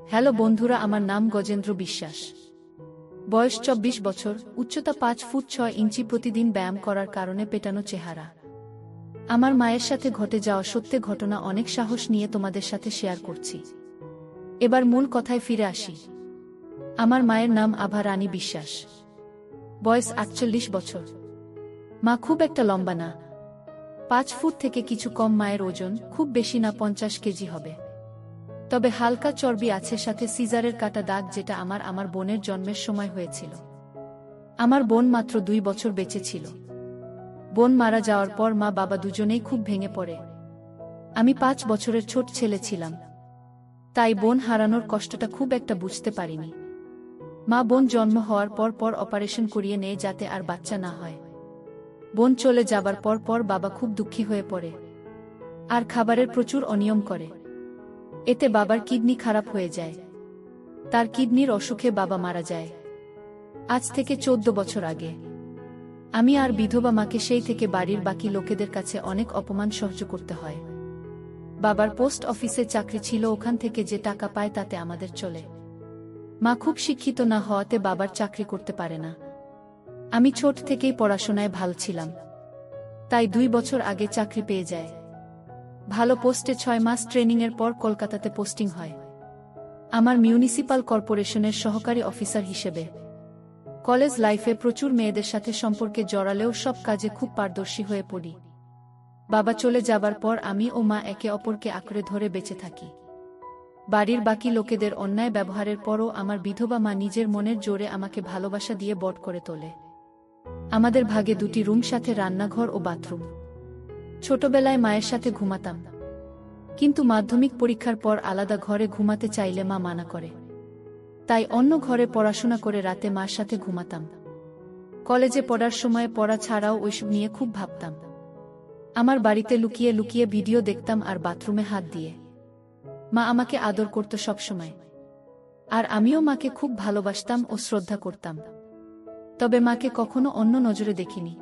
Hello বন্ধুরা, আমার নাম গজেন্দ্র বিশ্বাস। বয়স ২৪ বছর, উচ্চতা ৫ ফুট ৬ ইঞ্চি। প্রতিদিন ব্যায়াম করার কারণে পেটানো চেহারা। আমার মায়ের সাথে ঘটে যাওয়া সত্যি ঘটনা অনেক সাহস নিয়ে তোমাদের সাথে শেয়ার করছি। এবার মূল কথায় ফিরে আসি। আমার মায়ের নাম আভা রানী বিশ্বাস। বয়স ৪৮ বছর। মা খুব একটা লম্বা না, ৫ ফুট থেকে কিছু কম। মায়ের ওজন খুব বেশি না, ৫০ কেজি হবে। তবে হালকা চর্বি আছে, সাথে সিজারের কাটা দাগ, যেটা আমার বোনের জন্মের সময় হয়েছিল। আমার বোন মাত্র ২ বছর বেঁচে ছিল। বোন মারা যাওয়ার পর মা বাবা দুজনেই খুব ভেঙে পড়ে। আমি ৫ বছরের ছোট ছেলে ছিলাম, তাই বোন হারানোর কষ্টটা খুব একটা বুঝতে পারিনি। মা বোন জন্ম হওয়ার পর অপারেশন করিয়ে নেয় যাতে আর বাচ্চা না হয়। বোন চলে যাবার পর বাবা খুব দুঃখী হয়ে পড়ে আর খাবারের প্রচুর অনিয়ম করে। এতে বাবার কিডনি খারাপ হয়ে যায়। তার কিডনির অসুখে বাবা মারা যায় আজ থেকে ১৪ বছর আগে। আমি আর বিধবা মাকে সেই থেকে বাড়ির বাকি লোকেদের কাছে অনেক অপমান সহ্য করতে হয়। বাবার পোস্ট অফিসে চাকরি ছিল, ওখান থেকে যে টাকা পায় তাতে আমাদের চলে। মা খুব শিক্ষিত না হওয়াতে বাবার চাকরি করতে পারে না। আমি ছোট থেকেই পড়াশোনায় ভালো ছিলাম, তাই ২ বছর আগে চাকরি পেয়ে যায়। ভালো পোস্টে ৬ মাস ট্রেনিংয়ের পর কলকাতাতে পোস্টিং হয় আমার মিউনিসিপাল কর্পোরেশনের সহকারী অফিসার হিসেবে। কলেজ লাইফে প্রচুর মেয়েদের সাথে সম্পর্কে জড়ালেও সব কাজে খুব পারদর্শী হয়ে পড়ি। বাবা চলে যাবার পর আমি ও মা একে অপরকে আঁকড়ে ধরে বেঁচে থাকি। বাড়ির বাকি লোকেদের অন্যায় ব্যবহারের পরও আমার বিধবা মা নিজের মনের জোরে আমাকে ভালোবাসা দিয়ে বড় করে তোলে। আমাদের ভাগে ২টি রুম, সাথে রান্নাঘর ও বাথরুম। ছোটবেলায় মায়ের সাথে ঘুমাতাম, কিন্তু মাধ্যমিক পরীক্ষার পর আলাদা ঘরে ঘুমাতে চাইলে মা মানা করে। তাই অন্য ঘরে পড়াশোনা করে রাতে মার সাথে ঘুমাতাম। কলেজে পড়ার সময় পড়া ছাড়াও ওইসব নিয়ে খুব ভাবতাম। আমার বাড়িতে লুকিয়ে লুকিয়ে ভিডিও দেখতাম আর বাথরুমে হাত দিয়ে। মা আমাকে আদর করত সবসময়, আর আমিও মাকে খুব ভালোবাসতাম ও শ্রদ্ধা করতাম। তবে মাকে কখনো অন্য নজরে দেখিনি।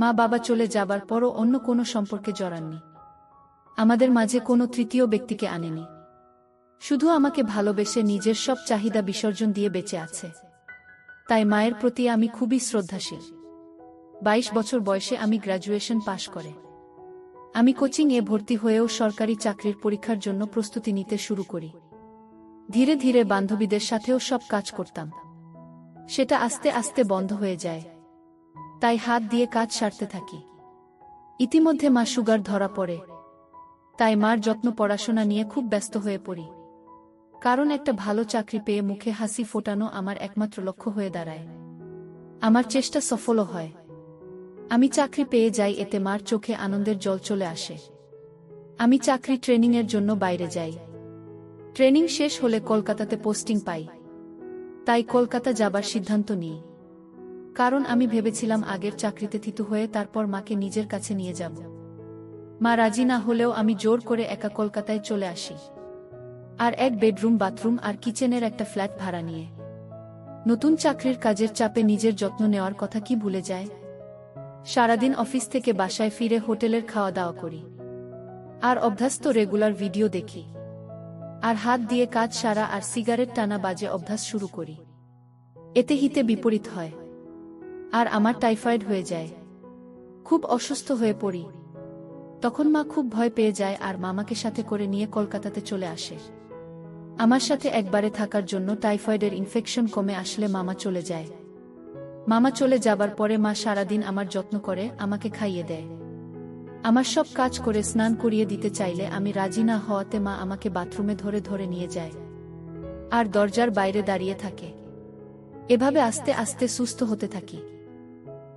মা বাবা চলে যাবার পরও অন্য কোনো সম্পর্কে জড়াননি। আমাদের মাঝে কোনো তৃতীয় ব্যক্তিকে আনেনি। শুধু আমাকে ভালোবেসে নিজের সব চাহিদা বিসর্জন দিয়ে বেঁচে আছে। তাই মায়ের প্রতি আমি খুবই শ্রদ্ধাশীল। ২২ বছর বয়সে আমি গ্র্যাজুয়েশন পাশ করে আমি কোচিংয়ে ভর্তি হয়েও সরকারি চাকরির পরীক্ষার জন্য প্রস্তুতি নিতে শুরু করি। ধীরে ধীরে বান্ধবীদের সাথেও সব কাজ করতাম। সেটা আস্তে আস্তে বন্ধ হয়ে যায়, তাই হাত দিয়ে কাজ সারতে থাকি। ইতিমধ্যে মা সুগার ধরা পড়ে, তাই মার যত্ন, পড়াশোনা নিয়ে খুব ব্যস্ত হয়ে পড়ি। কারণ একটা ভালো চাকরি পেয়ে মুখে হাসি ফোটানো আমার একমাত্র লক্ষ্য হয়ে দাঁড়ায়। আমার চেষ্টা সফলও হয়। আমি চাকরি পেয়ে যাই, এতে মার চোখে আনন্দের জল চলে আসে। আমি চাকরি ট্রেনিংয়ের জন্য বাইরে যাই। ট্রেনিং শেষ হলে কলকাতাতে পোস্টিং পাই, তাই কলকাতা যাবার সিদ্ধান্ত নিই। কারণ আমি ভেবেছিলাম আগের চাকরিতে থিতু হয়ে তারপর মাকে নিজের কাছে নিয়ে যাব। মা রাজি না হলেও আমি জোর করে একা কলকাতায় চলে আসি, আর এক বেডরুম, বাথরুম আর কিচেনের একটা ফ্ল্যাট ভাড়া নিয়ে। নতুন চাকরির কাজের চাপে নিজের যত্ন নেওয়ার কথা কি ভুলে যায়। সারাদিন অফিস থেকে বাসায় ফিরে হোটেলের খাওয়া দাওয়া করি, আর অভ্যস্ত রেগুলার ভিডিও দেখি, আর হাত দিয়ে কাজ সারা আর সিগারেট টানা বাজে অভ্যাস শুরু করি। এতে হিতে বিপরীত হয়, আর আমার টাইফয়েড হয়ে যায়। খুব অসুস্থ হয়ে পড়ি। তখন মা খুব ভয় পেয়ে যায় আর মামাকে সাথে করে নিয়ে কলকাতাতে চলে আসে আমার সাথে একবারে থাকার জন্য। টাইফয়েডের ইনফেকশন কমে আসলে মামা চলে যায়। মামা চলে যাবার পরে মা সারাদিন আমার যত্ন করে, আমাকে খাইয়ে দেয়। আমার সব কাজ করে স্নান করিয়ে দিতে চাইলে আমি রাজি না হওয়াতে মা আমাকে বাথরুমে ধরে ধরে নিয়ে যায় আর দরজার বাইরে দাঁড়িয়ে থাকে। এভাবে আস্তে আস্তে সুস্থ হতে থাকি।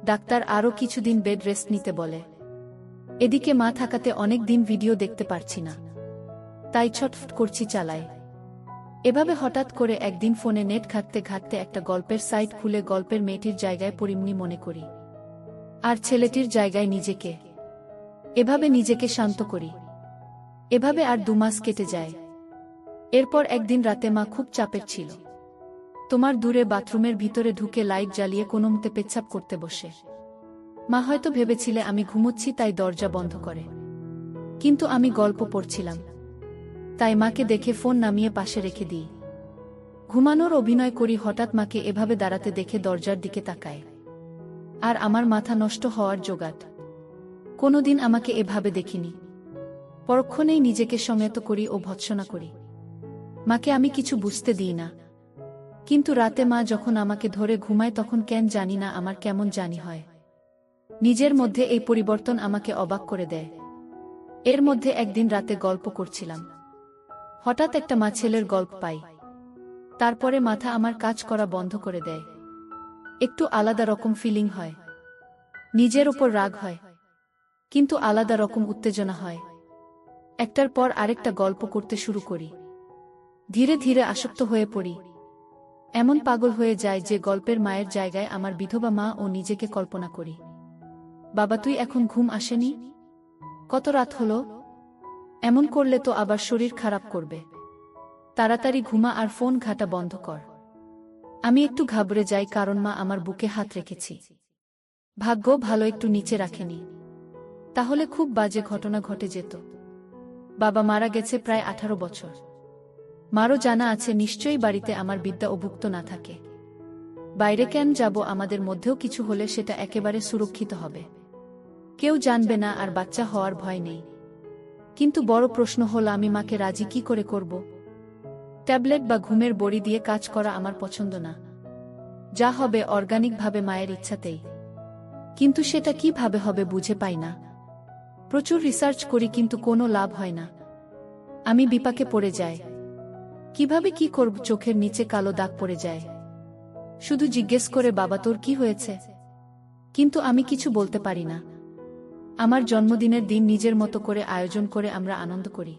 ডাক্তার আরও কিছুদিন বেড রেস্ট নিতে বলে। এদিকে মা থাকাতে অনেক দিন ভিডিও দেখতে পারছি না, তাই ছটফট করছি, চালাই। এভাবে হঠাৎ করে একদিন ফোনে নেট ঘাঁটতে ঘাঁটতে একটা গল্পের সাইট খুলে গল্পের মেয়েটির জায়গায় পরিমণি মনে করি, আর ছেলেটির জায়গায় নিজেকে। এভাবে নিজেকে শান্ত করি। এভাবে আর ২ মাস কেটে যায়। এরপর একদিন রাতে মা খুব চাপের ছিল। তোমার দূরে বাথরুমের ভিতরে ঢুকে লাইট জ্বালিয়ে কোনোমতে পেচ্ছাপ করতে বসে। মা হয়তো ভেবেছিলে আমি ঘুমোচ্ছি, তাই দরজা বন্ধ করে। কিন্তু আমি গল্প পড়ছিলাম। তাই মাকে দেখে ফোন নামিয়ে পাশে রেখে দিই। ঘুমানোর অভিনয় করি, হঠাৎ মাকে এভাবে দাঁড়াতে দেখে দরজার দিকে তাকায়। আর আমার মাথা নষ্ট হওয়ার জোগাড়। কোনোদিন আমাকে এভাবে দেখিনি। পরক্ষণেই নিজেকে সংযত করি ও ভৎসনা করি। মাকে আমি কিছু বুঝতে দিই না। কিন্তু রাতে মা যখন আমাকে ধরে ঘুমায় তখন কেন জানি না আমার কেমন জানি হয়। নিজের মধ্যে এই পরিবর্তন আমাকে অবাক করে দেয়। এর মধ্যে একদিন রাতে গল্প করছিলাম। হঠাৎ একটা মা ছেলের গল্প পাই। তারপরে মাথা আমার কাজ করা বন্ধ করে দেয়। একটু আলাদা রকম ফিলিং হয়। নিজের ওপর রাগ হয়, কিন্তু আলাদা রকম উত্তেজনা হয়। একটার পর আরেকটা গল্প করতে শুরু করি। ধীরে ধীরে আসক্ত হয়ে পড়ি। এমন পাগল হয়ে যায় যে গল্পের মায়ের জায়গায় আমার বিধবা মা ও নিজেকে কল্পনা করি। বাবা, তুই এখন ঘুম আসেনি? কত রাত হলো? এমন করলে তো আবার শরীর খারাপ করবে। তাড়াতাড়ি ঘুমা আর ফোন ঘাঁটা বন্ধ কর। আমি একটু ঘাবড়ে যাই, কারণ মা আমার বুকে হাত রেখেছি। ভাগ্য ভালো একটু নিচে রাখেনি, তাহলে খুব বাজে ঘটনা ঘটে যেত। বাবা মারা গেছে প্রায় 18 বছর। মারও জানা আছে নিশ্চয়ই বাড়িতে আমার বিদ্যা অভুক্ত না থাকে। বাইরে কেন যাব? আমাদের মধ্যেও কিছু হলে সেটা একেবারে সুরক্ষিত হবে, কেউ জানবে না, আর বাচ্চা হওয়ার ভয় নেই। কিন্তু বড় প্রশ্ন হলো আমি মাকে রাজি কি করে করব? ট্যাবলেট বা ঘুমের বড়ি দিয়ে কাজ করা আমার পছন্দ না। যা হবে অর্গানিকভাবে, মায়ের ইচ্ছাতেই। কিন্তু সেটা কিভাবে হবে বুঝে পাই না। প্রচুর রিসার্চ করি কিন্তু কোনো লাভ হয় না। আমি বিপাকে পড়ে যাই। কিভাবে কি করব? চোখের নিচে কালো দাগ পড়ে যায়। শুধু জিজ্ঞেস করে, বাবা তোর কি হয়েছে? কিন্তু আমি কিছু বলতে পারি না। আমার জন্মদিনের দিন নিজের মতো করে আয়োজন করে আমরা আনন্দ করি।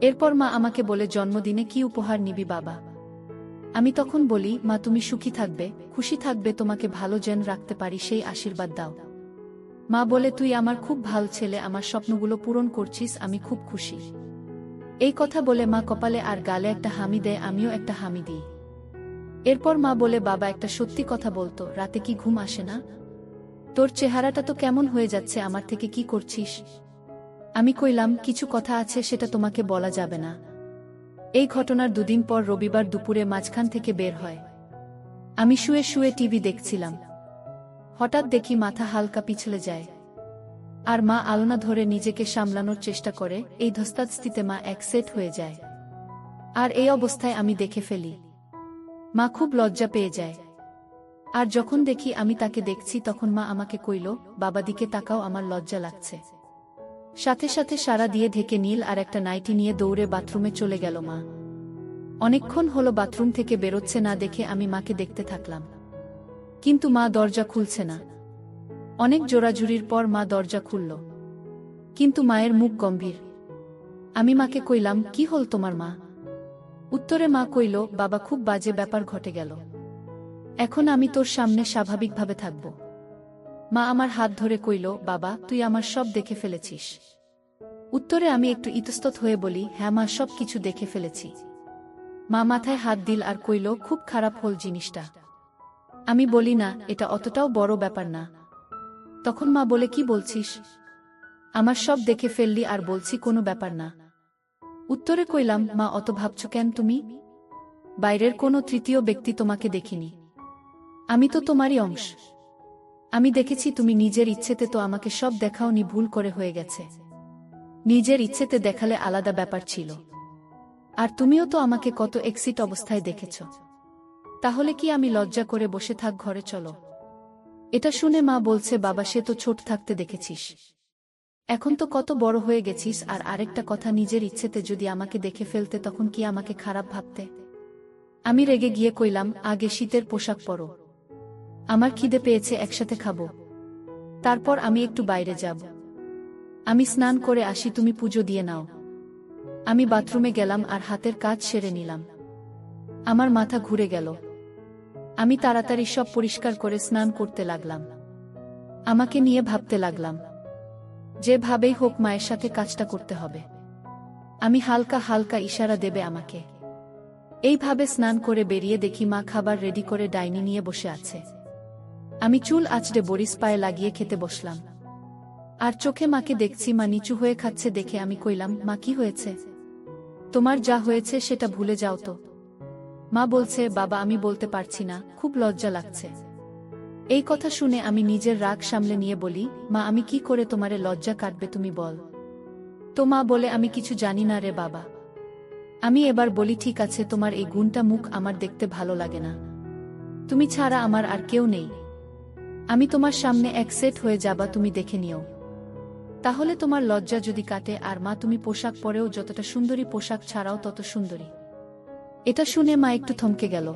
এরপর মা আমাকে বলে, জন্মদিনে কি উপহার নিবি বাবা? আমি তখন বলি, মা তুমি সুখী থাকবে, খুশি থাকবে, তোমাকে ভালো যেন রাখতে পারি সেই আশীর্বাদ দাও। মা বলে, তুই আমার খুব ভালো ছেলে, আমার স্বপ্নগুলো পূরণ করছিস, আমি খুব খুশি। এই কথা বলে মা কপালে আর গালে একটা হামি দেয়, আমিও একটা হামি দিই। এরপর মা বলে, বাবা একটা সত্যি কথা বলতো, রাতে কি ঘুম আসে না? তোর চেহারাটা তো কেমন হয়ে যাচ্ছে, আমার থেকে কি করছিস? আমি কইলাম, কিছু কথা আছে, সেটা তোমাকে বলা যাবে না। এই ঘটনার দুদিন পর রবিবার দুপুরে মাঝখান থেকে বের হয়। আমি শুয়ে শুয়ে টিভি দেখছিলাম। হঠাৎ দেখি মাথা হালকা পিছলে যায়। আর মা আলনা ধরে নিজেকে সামলানোর চেষ্টা করে। এই ধস্তাধস্তিতে মা এক সেট হয়ে যায়। আর এই অবস্থায় আমি দেখে ফেলি। মা খুব লজ্জা পেয়ে যায়। আর যখন দেখি আমি তাকে দেখছি, তখন মা আমাকে কইল, বাবা দিকে তাকাও, আমার লজ্জা লাগছে। সাথে সাথে সারা দিয়ে ঢেকে নীল আর একটা নাইটি নিয়ে দৌড়ে বাথরুমে চলে গেল মা। অনেকক্ষণ হলো বাথরুম থেকে বেরোচ্ছে না দেখে আমি মাকে দেখতে থাকলাম। কিন্তু মা দরজা খুলছে না। অনেক জোরাজুরির পর মা দরজা খুলল। কিন্তু মায়ের মুখ গম্ভীর। আমি মাকে কইলাম, কি হল তোমার মা? উত্তরে মা কইল, বাবা খুব বাজে ব্যাপার ঘটে গেল। এখন আমি তোর সামনে স্বাভাবিকভাবে থাকব। মা আমার হাত ধরে কইল, বাবা তুই আমার সব দেখে ফেলেছিস? উত্তরে আমি একটু ইতস্তত হয়ে বলি, হ্যাঁ মা, সব কিছু দেখে ফেলেছি। মা মাথায় হাত দিল আর কইল, খুব খারাপ হল জিনিসটা। আমি বলি, না, এটা অতটাও বড় ব্যাপার না। তখন মা বলে, কি বলছিস? আমার সব দেখে ফেললি আর বলছি কোনো ব্যাপার না। উত্তরে কইলাম, মা অত ভাবছ কেন তুমি? বাইরের কোনো তৃতীয় ব্যক্তি তোমাকে দেখিনি। আমি তো তোমারই অংশ। আমি দেখেছি তুমি নিজের ইচ্ছেতে তো আমাকে সব দেখাওনি, ভুল করে হয়ে গেছে। নিজের ইচ্ছেতে দেখালে আলাদা ব্যাপার ছিল। আর তুমিও তো আমাকে কত এক্সিট অবস্থায় দেখেছ। তাহলে কি আমি লজ্জা করে বসে থাক? ঘরে চলো। এটা শুনে মা বলছে, বাবা সে তো ছোট থাকতে দেখেছিস, এখন তো কত বড় হয়ে গেছিস। আর আরেকটা কথা, নিজের ইচ্ছেতে যদি আমাকে দেখে ফেলতে তখন কি আমাকে খারাপ ভাবতে? আমি রেগে গিয়ে কইলাম, আগে শীতের পোশাক পরো, আমার খিদে পেয়েছে, একসাথে খাবো। তারপর আমি একটু বাইরে যাব। আমি স্নান করে আসি, তুমি পুজো দিয়ে নাও। আমি বাথরুমে গেলাম আর হাতের কাজ সেরে নিলাম। আমার মাথা ঘুরে গেল। আমি তাড়াতাড়ি সব পরিষ্কার করে স্নান করতে লাগলাম। আমাকে নিয়ে ভাবতে লাগলাম, যেভাবেই হোক মায়ের সাথে কাজটা করতে হবে। আমি হালকা হালকা ইশারা দেবে আমাকে। এইভাবে স্নান করে বেরিয়ে দেখি মা খাবার রেডি করে ডাইনি নিয়ে বসে আছে। আমি চুল আঁচড়ে বরিস পায়ে লাগিয়ে খেতে বসলাম। আর চোখে মাকে দেখছি মা নিচু হয়ে খাচ্ছে দেখে আমি কইলাম, মা কি হয়েছে? তোমার যা হয়েছে সেটা ভুলে যাও তো। মা বলছে, বাবা আমি বলতে পারছি না, খুব লজ্জা লাগছে। এই কথা শুনে আমি নিজের রাগ সামলে নিয়ে বলি, মা আমি কি করে তোমারে লজ্জা কাটবে তুমি বল। তো মা বলে, আমি কিছু জানি না রে বাবা। আমি এবার বলি, ঠিক আছে, তোমার এই গুণটা মুখ আমার দেখতে ভালো লাগে না। তুমি ছাড়া আমার আর কেউ নেই। আমি তোমার সামনে এক সেট হয়ে যাবা, তুমি দেখে নিও। তাহলে তোমার লজ্জা যদি কাটে। আর মা তুমি পোশাক পরেও যতটা সুন্দরী, পোশাক ছাড়াও তত সুন্দরী। এটা শুনে মা একটু থমকে গেল।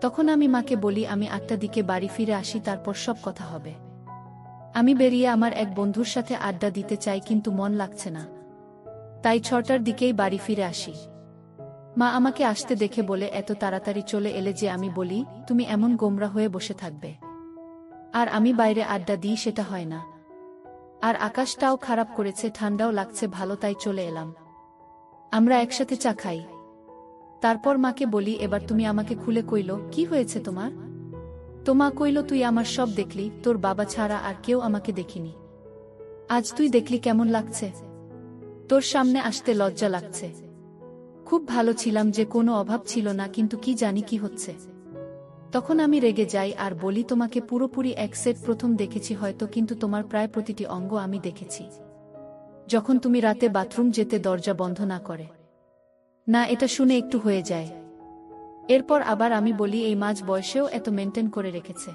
তখন আমি মাকে বলি, আমি 8টার দিকে বাড়ি ফিরে আসি, তারপর সব কথা হবে। আমি বেরিয়ে আমার এক বন্ধুর সাথে আড্ডা দিতে চাই, কিন্তু মন লাগছে না। তাই 6টার দিকেই বাড়ি ফিরে আসি। মা আমাকে আসতে দেখে বলে, এত তাড়াতাড়ি চলে এলে যে? আমি বলি, তুমি এমন গোমরা হয়ে বসে থাকবে আর আমি বাইরে আড্ডা দিই, সেটা হয় না। আর আকাশটাও খারাপ করেছে, ঠান্ডাও লাগছে ভালো, তাই চলে এলাম। আমরা একসাথে চা খাই। তারপর মাকে বলি, এবার তুমি আমাকে খুলে কইল, কি হয়েছে তোমার? তো মা কইল, তুই আমার সব দেখলি, তোর বাবা ছাড়া আর কেউ আমাকে দেখিনি। আজ তুই দেখলি কেমন লাগছে? তোর সামনে আসতে লজ্জা লাগছে। খুব ভালো ছিলাম, যে কোনো অভাব ছিল না, কিন্তু কি জানি কি হচ্ছে। তখন আমি রেগে যাই আর বলি, তোমাকে পুরোপুরি এক সেট প্রথম দেখেছি হয়তো, কিন্তু তোমার প্রায় প্রতিটি অঙ্গ আমি দেখেছি। যখন তুমি রাতে বাথরুম যেতে দরজা বন্ধ না করে। না, এটা শুনে একটু হয়ে যায়। এরপর আবার আমি বলি, এই মাঝ বয়সেও এত মেনটেন করে রেখেছে।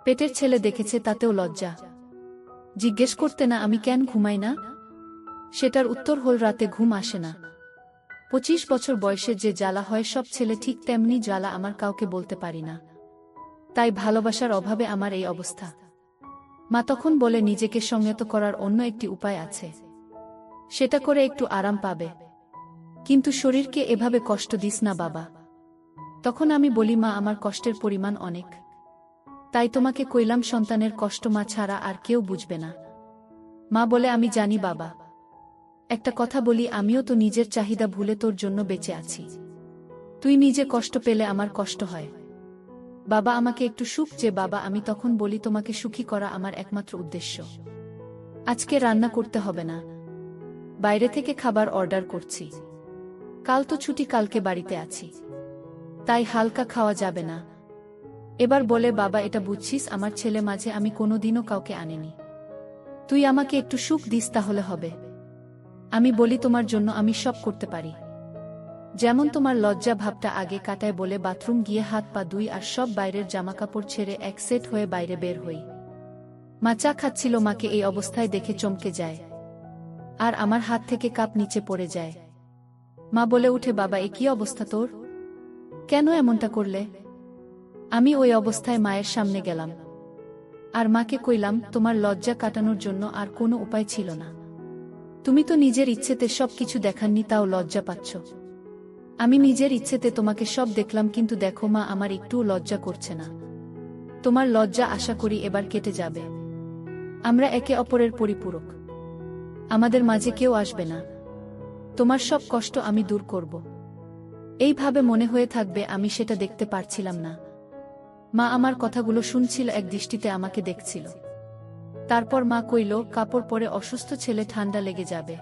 পেটের ছেলে দেখেছে, তাতেও লজ্জা জিজ্ঞেস করতে না আমি কেন ঘুমাই না? সেটার উত্তর হল, রাতে ঘুম আসে না। 25 বছর বয়সে যে জ্বালা হয়, সব ছেলে ঠিক তেমনি জ্বালা আমার, কাউকে বলতে পারি না। তাই ভালোবাসার অভাবে আমার এই অবস্থা। মা তখন বলে, নিজেকে সংযত করার অন্য একটি উপায় আছে, সেটা করে একটু আরাম পাবে। কিন্তু শরীরকে এভাবে কষ্ট দিস না বাবা। তখন আমি বলি, মা আমার কষ্টের পরিমাণ অনেক, তাই তোমাকে কইলাম, সন্তানের কষ্ট মা ছাড়া আর কেউ বুঝবে না। মা বলে, আমি জানি বাবা। একটা কথা বলি, আমিও তো নিজের চাহিদা ভুলে তোর জন্য বেঁচে আছি। তুই নিজে কষ্ট পেলে আমার কষ্ট হয়। বাবা আমাকে একটু সুখ যে। বাবা আমি তখন বলি, তোমাকে সুখী করা আমার একমাত্র উদ্দেশ্য। আজকে রান্না করতে হবে না, বাইরে থেকে খাবার অর্ডার করছি। কাল তো ছুটি, কালকে বাড়িতে আছি, তাই হালকা খাওয়া যাবে না। এবার বলে, বাবা এটা বুঝছিস, আমার ছেলে মাঝে আমি কোনোদিনও কাউকে আনিনি। তুই আমাকে একটু সুখ দিস তাহলে হবে। আমি বলি, তোমার জন্য আমি সব করতে পারি। যেমন তোমার লজ্জা ভাবটা আগে কাটায় বলে বাথরুম গিয়ে হাত পা ধুই আর সব বাইরের জামাকাপড় ছেড়ে এক সেট হয়ে বাইরে বের হই। মা চা খাচ্ছিল, মাকে এই অবস্থায় দেখে চমকে যায় আর আমার হাত থেকে কাপ নিচে পড়ে যায়। মা বলে উঠে, বাবা এ কি অবস্থা তোর? কেন এমনটা করলে? আমি ওই অবস্থায় মায়ের সামনে গেলাম আর মাকে কইলাম, তোমার লজ্জা কাটানোর জন্য আর কোনো উপায় ছিল না। তুমি তো নিজের ইচ্ছেতে সব কিছু দেখাননি, তাও লজ্জা পাচ্ছ। আমি নিজের ইচ্ছেতে তোমাকে সব দেখলাম, কিন্তু দেখো মা, আমার একটুও লজ্জা করছে না। তোমার লজ্জা আশা করি এবার কেটে যাবে। আমরা একে অপরের পরিপূরক, আমাদের মাঝে কেউ আসবে না। তোমার সব কষ্ট আমি দূর করব। এইভাবে মনে হয়ে থাকবে, আমি সেটা দেখতে পারছিলাম না। মা আমার কথাগুলো শুনছিল, এক দৃষ্টিতে আমাকে দেখছিল। তারপর মা কইল, কাপড় পরে অসুস্থ ছেলে, ঠান্ডা লেগে যাবে।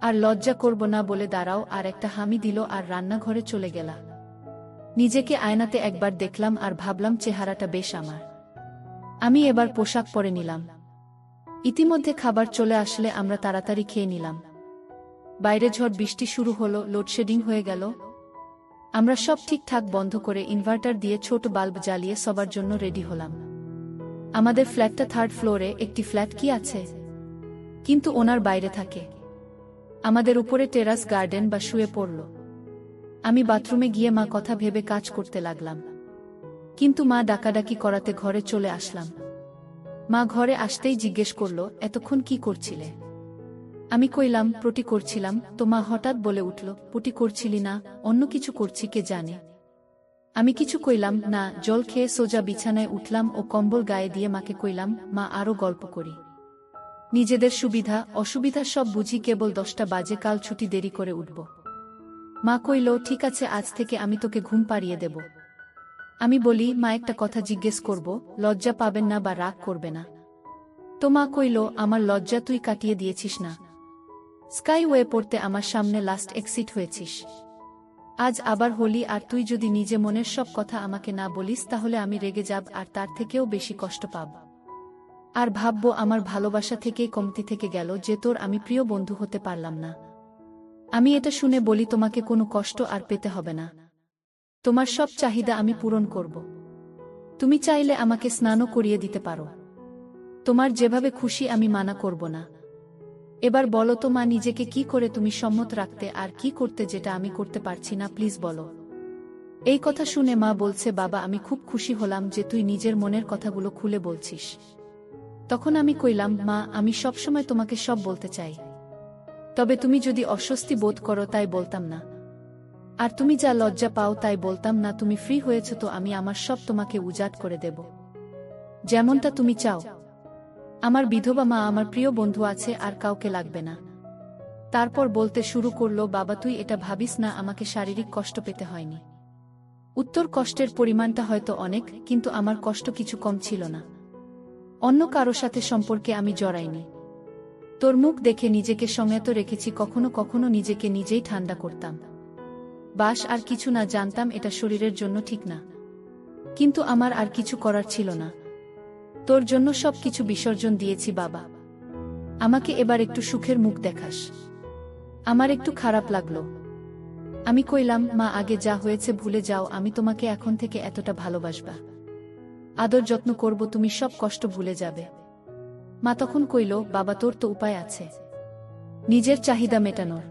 আর লজ্জা করব না বলে দাঁড়াও, আর একটা হামি দিল আর রান্নাঘরে চলে গেলা। নিজেকে আয়নাতে একবার দেখলাম আর ভাবলাম, চেহারাটা বেশ আমার। আমি এবার পোশাক পরে নিলাম। ইতিমধ্যে খাবার চলে আসলে আমরা তাড়াতাড়ি খেয়ে নিলাম। বাইরে ঝড় বৃষ্টি শুরু হলো, লোডশেডিং হয়ে গেল। আমরা সব ঠিকঠাক বন্ধ করে ইনভার্টার দিয়ে ছোট বাল্ব জ্বালিয়ে সবার জন্য রেডি হলাম। আমাদের ফ্ল্যাটটা 3rd ফ্লোরে, একটি ফ্ল্যাট কি আছে, কিন্তু ওনার বাইরে থাকে। আমাদের উপরে টেরাস গার্ডেন বা শুয়ে পড়ল। আমি বাথরুমে গিয়ে মা কথা ভেবে কাজ করতে লাগলাম, কিন্তু মা ডাকাডাকি করাতে ঘরে চলে আসলাম। মা ঘরে আসতেই জিজ্ঞেস করল, এতক্ষণ কি করছিলে? আমি কইলাম, পটি করছিলাম। তো মা হঠাৎ বলে উঠল, পটি করছিলি না, অন্য কিছু করছি কে জানে। আমি কিছু কইলাম না, জল খেয়ে সোজা বিছানায় উঠলাম ও কম্বল গায়ে দিয়ে মাকে কইলাম, মা আরো গল্প করি। নিজেদের সুবিধা অসুবিধা সব বুঝি, কেবল 10টা বাজে, কাল ছুটি, দেরি করে উঠব। মা কইল, ঠিক আছে, আজ থেকে আমি তোকে ঘুম পাড়িয়ে দেব। আমি বলি, মা একটা কথা জিজ্ঞেস করব, লজ্জা পাবেন না বা রাগ করবে না? তো মা কইল, আমার লজ্জা তুই কাটিয়ে দিয়েছিস না। স্কাইওয়ে পড়তে আমার সামনে লাস্ট এক্সিট হয়েছিস। আজ আবার হোলি, আর তুই যদি নিজে মনের সব কথা আমাকে না বলিস তাহলে আমি রেগে যাব, আর তার থেকেও বেশি কষ্ট পাব। আর ভাববো আমার ভালোবাসা থেকেই কমতি থেকে গেল যে তোর আমি প্রিয় বন্ধু হতে পারলাম না। আমি এটা শুনে বলি, তোমাকে কোনো কষ্ট আর পেতে হবে না। তোমার সব চাহিদা আমি পূরণ করব। তুমি চাইলে আমাকে স্নানও করিয়ে দিতে পারো। তোমার যেভাবে খুশি, আমি মানা করব না। এবার বলো তো মা, নিজেকে কি করে তুমি সম্মত রাখতে আর কি করতে যেটা আমি করতে পারছি না, প্লিজ বলো। এই কথা শুনে মা বলছে, বাবা আমি খুব খুশি হলাম যে তুই নিজের মনের কথাগুলো খুলে বলছিস। তখন আমি কইলাম, মা আমি সবসময় তোমাকে সব বলতে চাই, তবে তুমি যদি অস্বস্তি বোধ করো তাই বলতাম না। আর তুমি যা লজ্জা পাও তাই বলতাম না। তুমি ফ্রি হয়েছ তো আমি আমার সব তোমাকে উজাট করে দেব, যেমনটা তুমি চাও। আমার বিধবা মা, আমার প্রিয় বন্ধু আছে, আর কাউকে লাগবে না। তারপর বলতে শুরু করলো, বাবা তুই এটা ভাবিস না আমাকে শারীরিক কষ্ট পেতে হয়নি। উত্তর কষ্টের পরিমাণটা হয়তো অনেক, কিন্তু আমার কষ্ট কিছু কম ছিল না। অন্য কারো সাথে সম্পর্কে আমি জড়াইনি। তোর মুখ দেখে নিজেকে সংযত রেখেছি, কখনো কখনো নিজেকে নিজেই ঠান্ডা করতাম। বাস আর কিছু না, জানতাম এটা শরীরের জন্য ঠিক না, কিন্তু আমার আর কিছু করার ছিল না। তোর জন্য সব কিছু বিসর্জন দিয়েছি বাবা। আমাকে এবার একটু সুখের মুখ দেখাস। আমার একটু খারাপ লাগলো। আমি কইলাম, মা আগে যা হয়েছে ভুলে যাও, আমি তোমাকে এখন থেকে এতটা ভালোবাসবা, আদর যত্ন করব, তুমি সব কষ্ট ভুলে যাবে। মা তখন কইল, বাবা তোর তো উপায় আছে নিজের চাহিদা মেটানোর,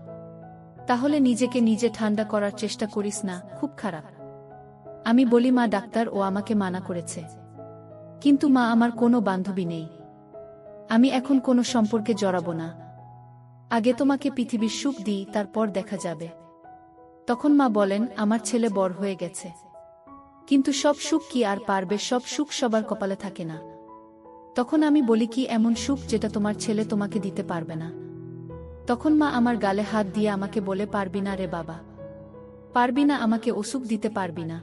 তাহলে নিজেকে নিজে ঠান্ডা করার চেষ্টা করিস না, খুব খারাপ। আমি বলি, মা ডাক্তার ও আমাকে মানা করেছে, কিন্তু মা আমার কোনো বান্ধবী নেই, আমি এখন কোনো সম্পর্কে জড়াবো না। আগে তোমাকে পৃথিবীর সুখ দিই, তারপর দেখা যাবে। তখন মা বলেন, আমার ছেলে বড় হয়ে গেছে, কিন্তু সব সুখ কি আর পারবে? সব সুখ সবার কপালে থাকে না। তখন আমি বলি, কি এমন সুখ যেটা তোমার ছেলে তোমাকে দিতে পারবে না? তখন মা আমার গালে হাত দিয়ে আমাকে বলে, পারবি না রে বাবা, পারবি না, আমাকে ও সুখ দিতে পারবি না।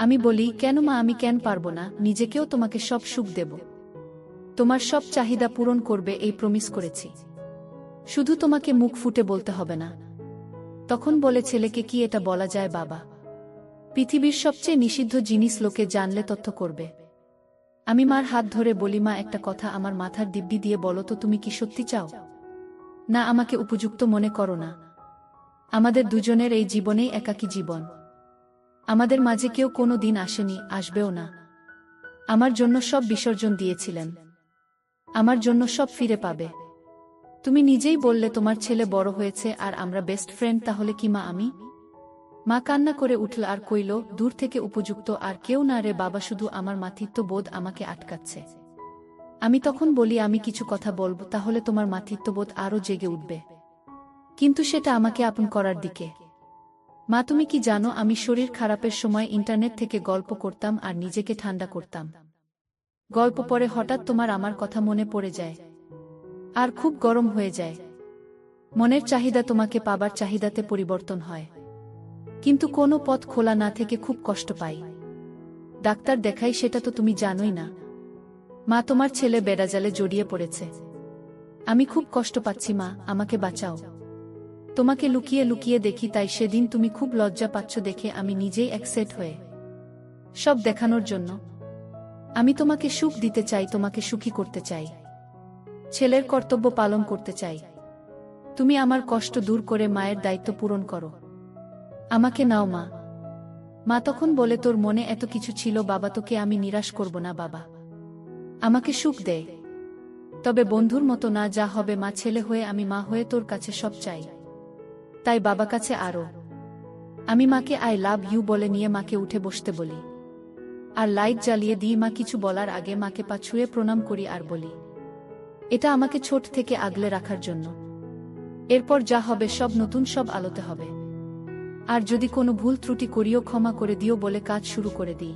আমি বলি, কেন মা, আমি কেন পারবো না? নিজেকেও তোমাকে সব সুখ দেব, তোমার সব চাহিদা পূরণ করবে, এই প্রমিস করেছি। শুধু তোমাকে মুখ ফুটে বলতে হবে না। তখন বলে, ছেলেকে কি এটা বলা যায় বাবা? পৃথিবীর সবচেয়ে নিষিদ্ধ জিনিস লোকে জানলে তথ্য করবে। আমি মার হাত ধরে বলি, মা একটা কথা আমার মাথার দিব্যি দিয়ে বলো তো, তুমি কি সত্যি চাও না আমাকে উপযুক্ত মনে করো না? আমাদের দুজনের এই জীবনেই একাকী জীবন, আমাদের মাঝে কেউ কোনো দিন আসেনি, আসবেও না। আমার জন্য সব বিসর্জন দিয়েছিলেন, আমার জন্য সব ফিরে পাবে। তুমি নিজেই বললে তোমার ছেলে বড় হয়েছে আর আমরা বেস্ট ফ্রেন্ড, তাহলে কি মা আমি? মা কান্না করে উঠল আর কইল, দূর থেকে উপযুক্ত আর কেউ না রে বাবা, শুধু আমার মাতৃত্ব বোধ আমাকে আটকাচ্ছে। আমি তখন বলি, আমি কিছু কথা বলবো, তাহলে তোমার মাতৃত্ববোধ আরও জেগে উঠবে, কিন্তু সেটা আমাকে আপন করার দিকে। মা তুমি কি জানো, আমি শরীর খারাপের সময় ইন্টারনেট থেকে গল্প করতাম আর নিজেকে ঠান্ডা করতাম। গল্প পরে হঠাৎ তোমার আমার কথা মনে পড়ে যায়, আর খুব গরম হয়ে যায়। মনের চাহিদা তোমাকে পাবার চাহিদাতে পরিবর্তন হয়, কিন্তু কোনো পথ খোলা না থেকে খুব কষ্ট পাই। ডাক্তার দেখাই, সেটা তো তুমি জানোই না। মা তোমার ছেলে বেড়াজালে জড়িয়ে পড়েছে, আমি খুব কষ্ট পাচ্ছি মা, আমাকে বাঁচাও। তোমাকে লুকিয়ে লুকিয়ে দেখি, তাই সেদিন তুমি খুব লজ্জা পাচ্ছ দেখে আমি নিজেই একসেট হয়ে সব দেখানোর জন্য। আমি তোমাকে সুখ দিতে চাই, তোমাকে সুখী করতে চাই, ছেলের কর্তব্য পালন করতে চাই। তুমি আমার কষ্ট দূর করে মায়ের দায়িত্ব পূরণ করো, আমাকে নাও মা। মা তখন বলে, তোর মনে এত কিছু ছিল বাবা, তোকে আমি নিরাশ করব না বাবা, আমাকে সুখ দেয়, তবে বন্ধুর মতো না। যা হবে মা, ছেলে হয়ে আমি মা হয়ে তোর কাছে সব চাই, তাই বাবা কাছে আরো। আমি মাকে আই লাভ ইউ বলে নিয়ে মাকে উঠে বসতে বলি, আর লাইট জ্বালিয়ে দিই। মা কিছু বলার আগে মাকে পা ছুঁয়ে প্রণাম করি আর বলি, এটা আমাকে ছোট থেকে আগলে রাখার জন্য। এরপর যা হবে সব নতুন, সব আলোতে হবে। আর যদি কোনো ভুল ত্রুটি করিও ক্ষমা করে দিও বলে কাজ শুরু করে দিই।